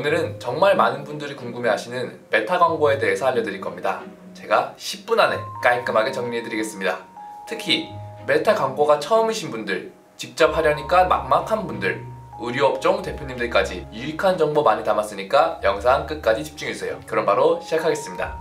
오늘은 정말 많은 분들이 궁금해하시는 메타 광고에 대해서 알려드릴 겁니다. 제가 10분 안에 깔끔하게 정리해드리겠습니다. 특히 메타 광고가 처음이신 분들, 직접 하려니까 막막한 분들, 의료업종 대표님들까지 유익한 정보 많이 담았으니까 영상 끝까지 집중해주세요. 그럼 바로 시작하겠습니다.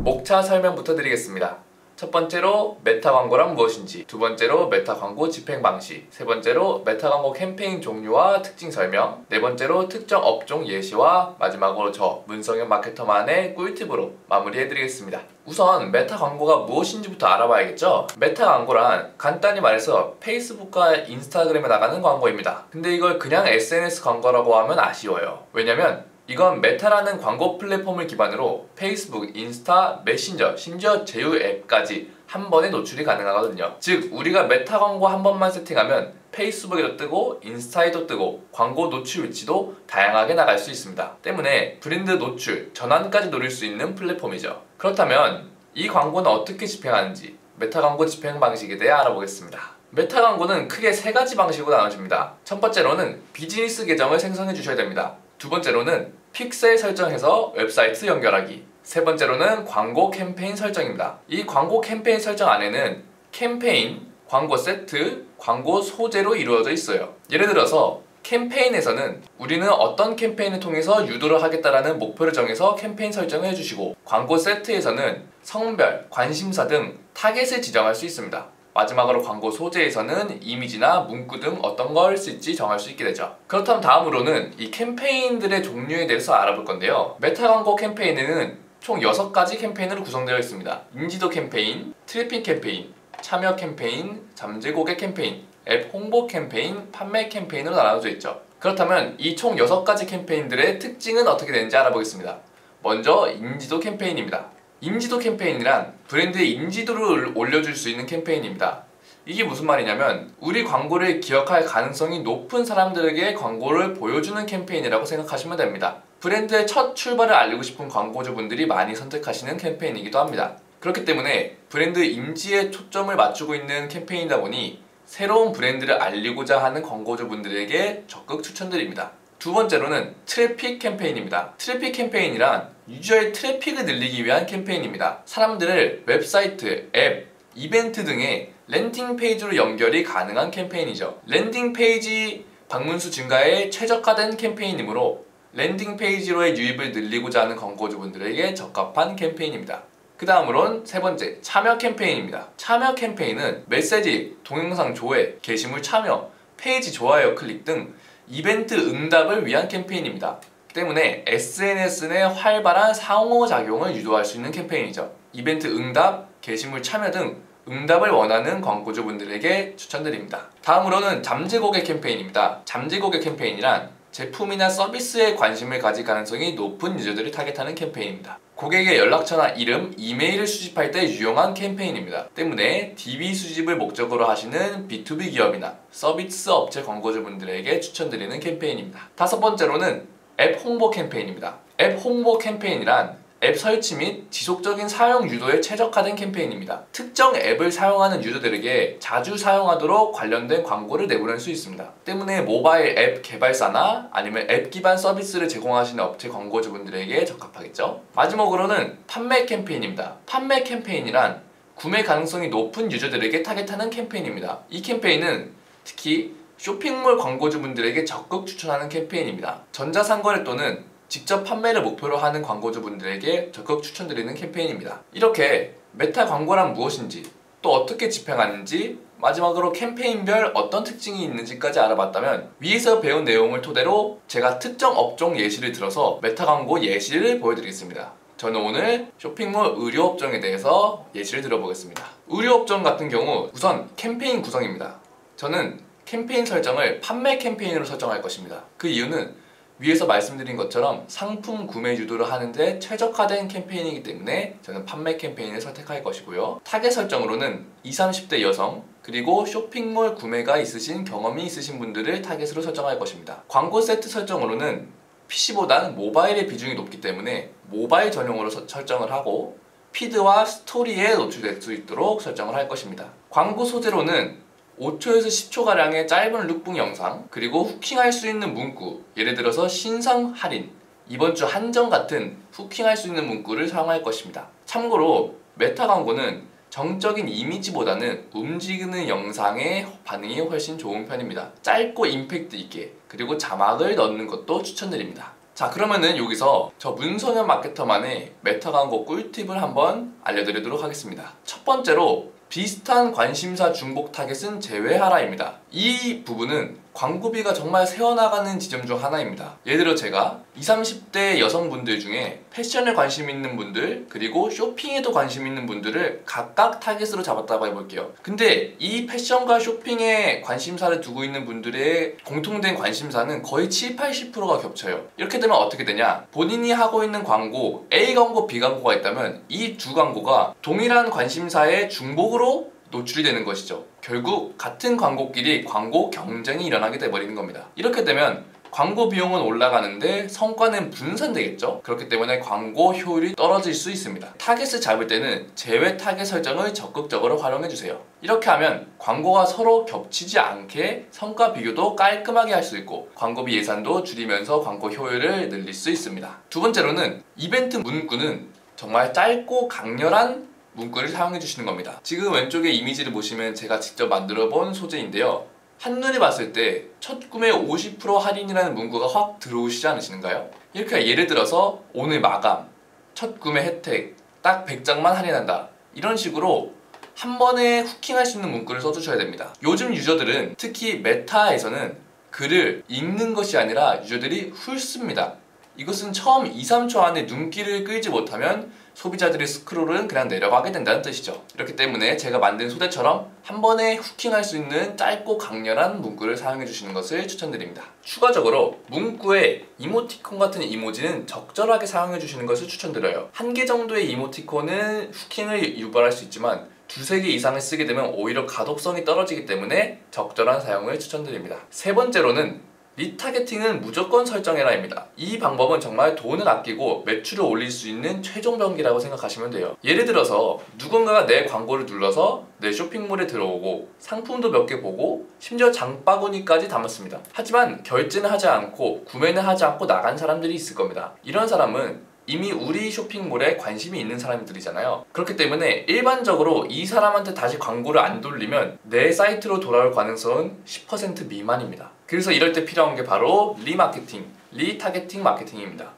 목차 설명부터 드리겠습니다. 첫 번째로 메타 광고란 무엇인지, 두 번째로 메타 광고 집행 방식, 세 번째로 메타 광고 캠페인 종류와 특징 설명, 네 번째로 특정 업종 예시와 마지막으로 저 문성현 마케터만의 꿀팁으로 마무리해드리겠습니다. 우선 메타 광고가 무엇인지부터 알아봐야겠죠? 메타 광고란 간단히 말해서 페이스북과 인스타그램에 나가는 광고입니다. 근데 이걸 그냥 SNS 광고라고 하면 아쉬워요. 왜냐면 이건 메타라는 광고 플랫폼을 기반으로 페이스북, 인스타, 메신저, 심지어 제휴 앱까지 한 번에 노출이 가능하거든요. 즉 우리가 메타 광고 한 번만 세팅하면 페이스북에도 뜨고 인스타에도 뜨고 광고 노출 위치도 다양하게 나갈 수 있습니다. 때문에 브랜드 노출, 전환까지 노릴 수 있는 플랫폼이죠. 그렇다면 이 광고는 어떻게 집행하는지 메타 광고 집행 방식에 대해 알아보겠습니다. 메타 광고는 크게 세 가지 방식으로 나눠집니다. 첫 번째로는 비즈니스 계정을 생성해 주셔야 됩니다. 두 번째로는 픽셀 설정해서 웹사이트 연결하기, 세 번째로는 광고 캠페인 설정입니다. 이 광고 캠페인 설정 안에는 캠페인, 광고 세트, 광고 소재로 이루어져 있어요. 예를 들어서 캠페인에서는 우리는 어떤 캠페인을 통해서 유도를 하겠다라는 목표를 정해서 캠페인 설정을 해주시고, 광고 세트에서는 성별, 관심사 등 타겟을 지정할 수 있습니다. 마지막으로 광고 소재에서는 이미지나 문구 등 어떤 걸 쓸지 정할 수 있게 되죠. 그렇다면 다음으로는 이 캠페인들의 종류에 대해서 알아볼 건데요. 메타 광고 캠페인에는 총 6가지 캠페인으로 구성되어 있습니다. 인지도 캠페인, 트래픽 캠페인, 참여 캠페인, 잠재 고객 캠페인, 앱 홍보 캠페인, 판매 캠페인으로 나눠져 있죠. 그렇다면 이 총 6가지 캠페인들의 특징은 어떻게 되는지 알아보겠습니다. 먼저 인지도 캠페인입니다. 인지도 캠페인이란 브랜드의 인지도를 올려줄 수 있는 캠페인입니다. 이게 무슨 말이냐면 우리 광고를 기억할 가능성이 높은 사람들에게 광고를 보여주는 캠페인이라고 생각하시면 됩니다. 브랜드의 첫 출발을 알리고 싶은 광고주분들이 많이 선택하시는 캠페인이기도 합니다. 그렇기 때문에 브랜드 임지에 초점을 맞추고 있는 캠페인이다 보니 새로운 브랜드를 알리고자 하는 광고주분들에게 적극 추천드립니다. 두 번째로는 트래픽 캠페인입니다. 트래픽 캠페인이란 유저의 트래픽을 늘리기 위한 캠페인입니다. 사람들을 웹사이트, 앱, 이벤트 등의 랜딩 페이지로 연결이 가능한 캠페인이죠. 랜딩 페이지 방문수 증가에 최적화된 캠페인이므로 랜딩 페이지로의 유입을 늘리고자 하는 광고주분들에게 적합한 캠페인입니다. 그 다음으론 세 번째, 참여 캠페인입니다. 참여 캠페인은 메시지, 동영상 조회, 게시물 참여, 페이지 좋아요 클릭 등 이벤트 응답을 위한 캠페인입니다. 때문에 SNS 내 활발한 상호작용을 유도할 수 있는 캠페인이죠. 이벤트 응답, 게시물 참여 등 응답을 원하는 광고주분들에게 추천드립니다. 다음으로는 잠재 고객 캠페인입니다. 잠재 고객 캠페인이란 제품이나 서비스에 관심을 가질 가능성이 높은 유저들을 타겟하는 캠페인입니다. 고객의 연락처나 이름, 이메일을 수집할 때 유용한 캠페인입니다. 때문에 DB 수집을 목적으로 하시는 B2B 기업이나 서비스 업체 광고주분들에게 추천드리는 캠페인입니다. 다섯 번째로는 앱 홍보 캠페인입니다. 앱 홍보 캠페인이란 앱 설치 및 지속적인 사용 유도에 최적화된 캠페인입니다. 특정 앱을 사용하는 유저들에게 자주 사용하도록 관련된 광고를 내보낼 수 있습니다. 때문에 모바일 앱 개발사나 아니면 앱 기반 서비스를 제공하시는 업체 광고주분들에게 적합하겠죠. 마지막으로는 판매 캠페인입니다. 판매 캠페인이란 구매 가능성이 높은 유저들에게 타겟하는 캠페인입니다. 이 캠페인은 특히 쇼핑몰 광고주분들에게 적극 추천하는 캠페인입니다. 전자상거래 또는 직접 판매를 목표로 하는 광고주분들에게 적극 추천드리는 캠페인입니다. 이렇게 메타 광고란 무엇인지, 또 어떻게 집행하는지, 마지막으로 캠페인별 어떤 특징이 있는지까지 알아봤다면 위에서 배운 내용을 토대로 제가 특정 업종 예시를 들어서 메타 광고 예시를 보여드리겠습니다. 저는 오늘 쇼핑몰 의료업종에 대해서 예시를 들어보겠습니다. 의료업종 같은 경우 우선 캠페인 구성입니다. 저는 캠페인 설정을 판매 캠페인으로 설정할 것입니다. 그 이유는 위에서 말씀드린 것처럼 상품 구매 유도를 하는데 최적화된 캠페인이기 때문에 저는 판매 캠페인을 선택할 것이고요. 타겟 설정으로는 20, 30대 여성, 그리고 쇼핑몰 구매가 있으신 경험이 있으신 분들을 타겟으로 설정할 것입니다. 광고 세트 설정으로는 PC보다는 모바일의 비중이 높기 때문에 모바일 전용으로 설정을 하고 피드와 스토리에 노출될 수 있도록 설정을 할 것입니다. 광고 소재로는 5초에서 10초가량의 짧은 룩북 영상, 그리고 후킹할 수 있는 문구, 예를 들어서 신상 할인, 이번 주 한정 같은 후킹할 수 있는 문구를 사용할 것입니다. 참고로 메타 광고는 정적인 이미지보다는 움직이는 영상의 반응이 훨씬 좋은 편입니다. 짧고 임팩트 있게, 그리고 자막을 넣는 것도 추천드립니다. 자, 그러면은 여기서 저 문성현 마케터만의 메타 광고 꿀팁을 한번 알려드리도록 하겠습니다. 첫 번째로 비슷한 관심사 중복 타겟은 제외하라입니다. 이 부분은 광고비가 정말 새어나가는 지점 중 하나입니다. 예를 들어 제가 20, 30대 여성분들 중에 패션에 관심 있는 분들, 그리고 쇼핑에도 관심 있는 분들을 각각 타겟으로 잡았다고 해볼게요. 근데 이 패션과 쇼핑에 관심사를 두고 있는 분들의 공통된 관심사는 거의 7, 80%가 겹쳐요. 이렇게 되면 어떻게 되냐? 본인이 하고 있는 광고, A 광고, B 광고가 있다면 이 두 광고가 동일한 관심사의 중복으로 노출이 되는 것이죠. 결국 같은 광고끼리 광고 경쟁이 일어나게 돼버리는 겁니다. 이렇게 되면 광고 비용은 올라가는데 성과는 분산되겠죠. 그렇기 때문에 광고 효율이 떨어질 수 있습니다. 타겟을 잡을 때는 제외 타겟 설정을 적극적으로 활용해주세요. 이렇게 하면 광고가 서로 겹치지 않게 성과 비교도 깔끔하게 할 수 있고 광고비 예산도 줄이면서 광고 효율을 늘릴 수 있습니다. 두 번째로는 이벤트 문구는 정말 짧고 강렬한 문구를 사용해 주시는 겁니다. 지금 왼쪽에 이미지를 보시면 제가 직접 만들어 본 소재인데요. 한눈에 봤을 때 첫 구매 50% 할인이라는 문구가 확 들어오시지 않으시는가요? 이렇게 예를 들어서 오늘 마감, 첫 구매 혜택, 딱 100장만 할인한다, 이런 식으로 한 번에 후킹할 수 있는 문구를 써주셔야 됩니다. 요즘 유저들은 특히 메타에서는 글을 읽는 것이 아니라 유저들이 훑습니다. 이것은 처음 2, 3초 안에 눈길을 끌지 못하면 소비자들의 스크롤은 그냥 내려가게 된다는 뜻이죠. 이렇기 때문에 제가 만든 소재처럼 한 번에 후킹할 수 있는 짧고 강렬한 문구를 사용해 주시는 것을 추천드립니다. 추가적으로 문구에 이모티콘 같은 이모지는 적절하게 사용해 주시는 것을 추천드려요. 1개 정도의 이모티콘은 후킹을 유발할 수 있지만 2, 3개 이상을 쓰게 되면 오히려 가독성이 떨어지기 때문에 적절한 사용을 추천드립니다. 세 번째로는 리타겟팅은 무조건 설정해라입니다. 이 방법은 정말 돈을 아끼고 매출을 올릴 수 있는 최종 병기라고 생각하시면 돼요. 예를 들어서 누군가가 내 광고를 눌러서 내 쇼핑몰에 들어오고 상품도 몇 개 보고 심지어 장바구니까지 담았습니다. 하지만 결제는 하지 않고 구매는 하지 않고 나간 사람들이 있을 겁니다. 이런 사람은 이미 우리 쇼핑몰에 관심이 있는 사람들이잖아요. 그렇기 때문에 일반적으로 이 사람한테 다시 광고를 안 돌리면 내 사이트로 돌아올 가능성은 10% 미만입니다. 그래서 이럴 때 필요한 게 바로 리마케팅, 리타겟팅 마케팅입니다.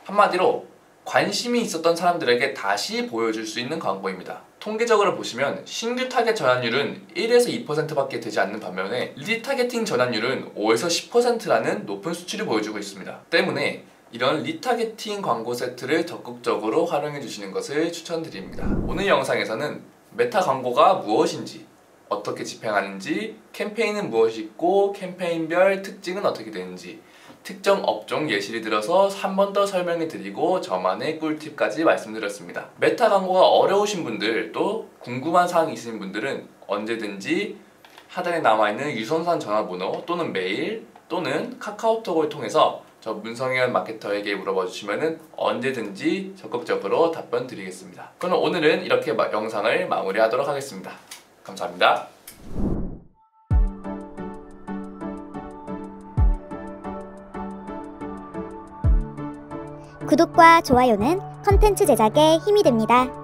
한마디로 관심이 있었던 사람들에게 다시 보여줄 수 있는 광고입니다. 통계적으로 보시면 신규 타겟 전환율은 1에서 2%밖에 되지 않는 반면에 리타겟팅 전환율은 5에서 10%라는 높은 수치를 보여주고 있습니다. 때문에 이런 리타겟팅 광고 세트를 적극적으로 활용해 주시는 것을 추천드립니다. 오늘 영상에서는 메타 광고가 무엇인지, 어떻게 집행하는지, 캠페인은 무엇이 있고 캠페인별 특징은 어떻게 되는지, 특정 업종 예시를 들어서 한 번 더 설명해 드리고 저만의 꿀팁까지 말씀드렸습니다. 메타 광고가 어려우신 분들, 또 궁금한 사항이 있으신 분들은 언제든지 하단에 남아있는 유선산 전화번호 또는 메일 또는 카카오톡을 통해서 저 문성현 마케터에게 물어봐 주시면 언제든지 적극적으로 답변 드리겠습니다. 그럼 오늘은 이렇게 영상을 마무리하도록 하겠습니다. 감사합니다. 구독과 좋아요는 컨텐츠 제작에 힘이 됩니다.